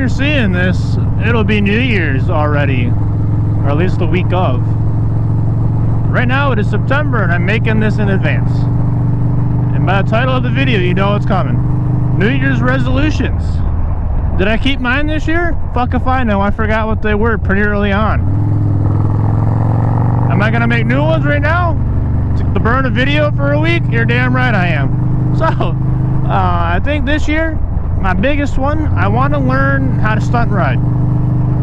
you're seeing this, it'll be New Year's already, or at least the week of. Right now it is September and I'm making this in advance. And by the title of the video, you know it's coming. New Year's resolutions. Did I keep mine this year? Fuck if I know. I forgot what they were pretty early on. Am I gonna make new ones right now? To burn a video for a week? You're damn right I am. So, I think this year, my biggest one, I want to learn how to stunt ride.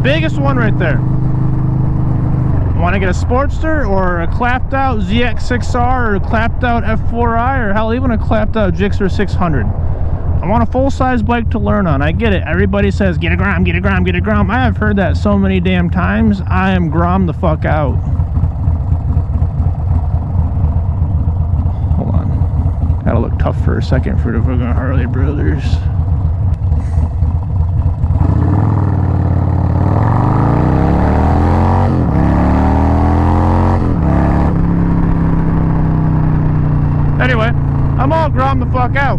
Biggest one right there. I want to get a Sportster or a clapped out ZX6R or a clapped out F4i or hell, even a clapped out Gixxer 600. I want a full-size bike to learn on. I get it. Everybody says, get a Grom, get a Grom, get a Grom. I have heard that so many damn times. I am Grom the fuck out. Hold on. Gotta look tough for a second for the fucking Harley brothers. Anyway, I'm all Grom the fuck out.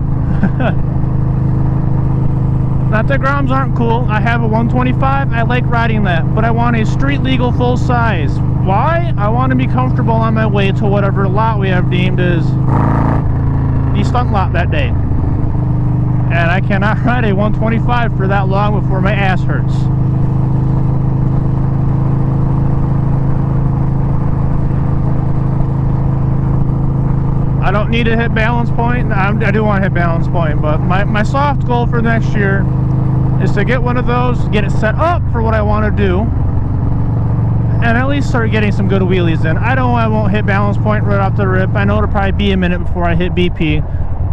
Not that Groms aren't cool. I have a 125. I like riding that, but I want a street legal full size. Why? I want to be comfortable on my way to whatever lot we have deemed as the stunt lot that day. And I cannot ride a 125 for that long before my ass hurts. I don't need to hit balance point. I do want to hit balance point, but my soft goal for next year is to get one of those, get it set up for what I want to do, and at least start getting some good wheelies in. I won't hit balance point right off the rip. I know it'll probably be a minute before I hit BP.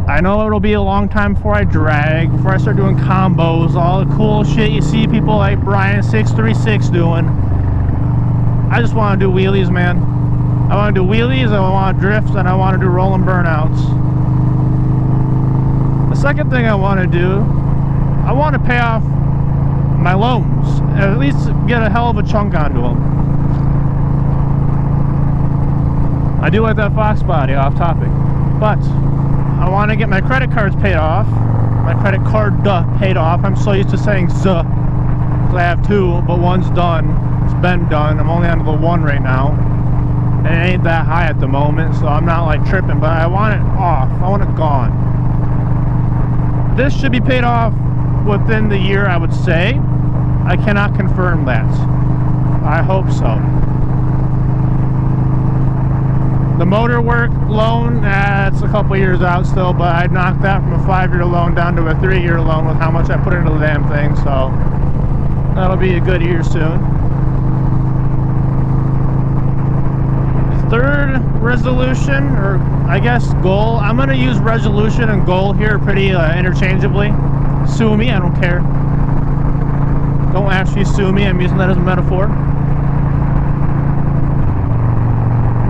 I know it'll be a long time before I drag, before I start doing combos, all the cool shit you see people like Brian 636 doing. I just want to do wheelies, man. I want to do wheelies, I want to drift, and I want to do roll and burnouts. The second thing I want to do, I want to pay off my loans, at least get a hell of a chunk onto them. I do like that Fox body, off topic, but I want to get my credit cards paid off, my credit card paid off. I'm so used to saying zuh, because I have two, but one's done. It's been done. I'm only on the one right now. And it ain't that high at the moment, so I'm not like tripping, but I want it off. I want it gone. This should be paid off within the year, I would say. I cannot confirm that. I hope so. The motor work loan, it's a couple years out still, but I'd knocked that from a 5-year loan down to a 3-year loan with how much I put into the damn thing, so that'll be a good year soon. Third resolution, or I guess goal, I'm going to use resolution and goal here pretty interchangeably. Sue me, I don't care. Don't actually sue me, I'm using that as a metaphor.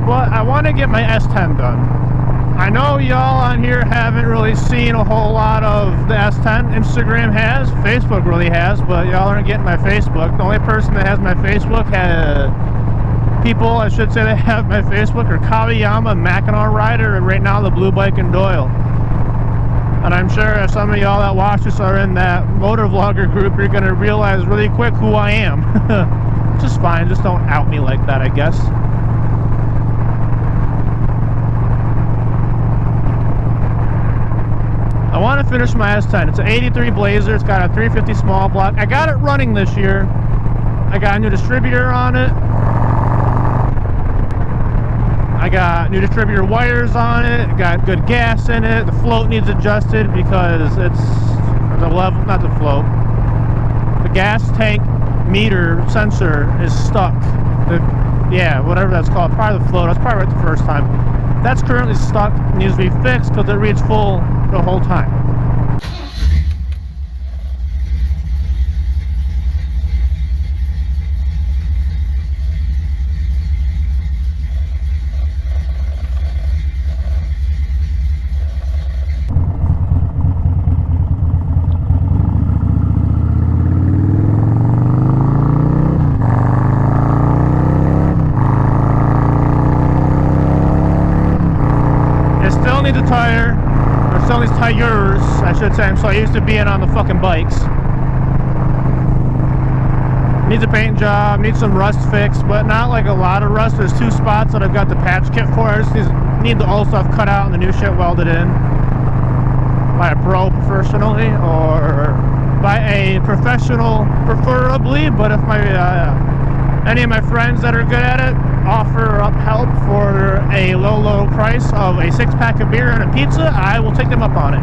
But I want to get my S10 done. I know y'all on here haven't really seen a whole lot of the S10. Instagram has, Facebook really has, but y'all aren't getting my Facebook. The only person that has my Facebook people, I should say, that have my Facebook are Kawayama, Mackinac Rider, and right now the Blue Bike and Doyle. And I'm sure if some of y'all that watch this are in that motovlogger group, you're going to realize really quick who I am. Which is fine, just don't out me like that, I guess. I want to finish my S10. It's an 83 Blazer, it's got a 350 small block. I got it running this year. I got a new distributor on it. I got new distributor wires on it, got good gas in it. The float needs adjusted because it's the level, not the float. The gas tank meter sensor is stuck. Yeah, whatever that's called, probably the float. That's probably right the first time. That's currently stuck, needs to be fixed because it reads full the whole time. Tire, or still these tires, I should say. I'm so used to being on the fucking bikes. Needs a paint job, needs some rust fixed, but not like a lot of rust. There's 2 spots that I've got the patch kit for. I just need the old stuff cut out and the new shit welded in by a pro professionally, or by a professional preferably. But if my any of my friends that are good at it offer up help for a low price of a 6-pack of beer and a pizza, I will take them up on it.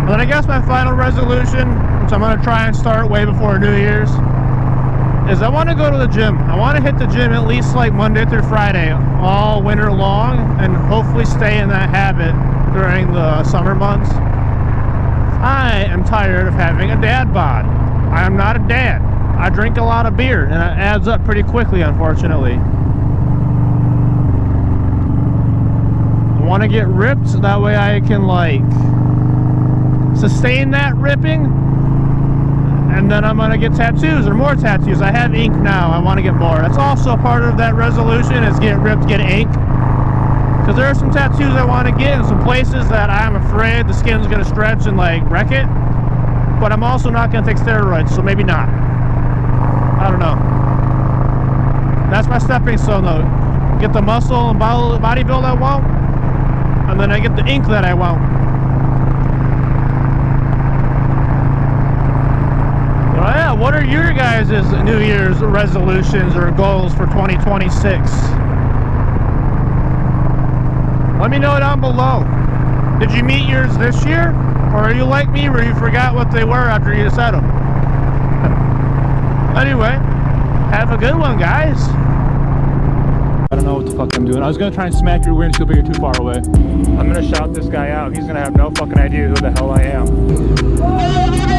And then I guess my final resolution, which I'm going to try and start way before New Year's, is I want to go to the gym. I want to hit the gym at least like Monday through Friday all winter long, and hopefully stay in that habit during the summer months. I am tired of having a dad bod. I am not a dad. I drink a lot of beer, and it adds up pretty quickly, unfortunately. I want to get ripped, so that way I can like sustain that ripping, and then I'm going to get tattoos or more tattoos. I have ink now. I want to get more. That's also part of that resolution, is get ripped, get ink. Because there are some tattoos I want to get in some places that I'm afraid the skin's going to stretch and like wreck it. But I'm also not going to take steroids, so maybe not. I don't know. That's my stepping stone though. Get the muscle and body build I want, and then I get the ink that I want. But yeah, what are your guys' New Year's resolutions or goals for 2026? Let me know down below. Did you meet yours this year? Or are you like me where you forgot what they were after you said them? Anyway, have a good one, guys. I don't know what the fuck I'm doing. I was gonna try and smack your windshield, but you're too far away. I'm gonna shout this guy out. He's gonna have no fucking idea who the hell I am.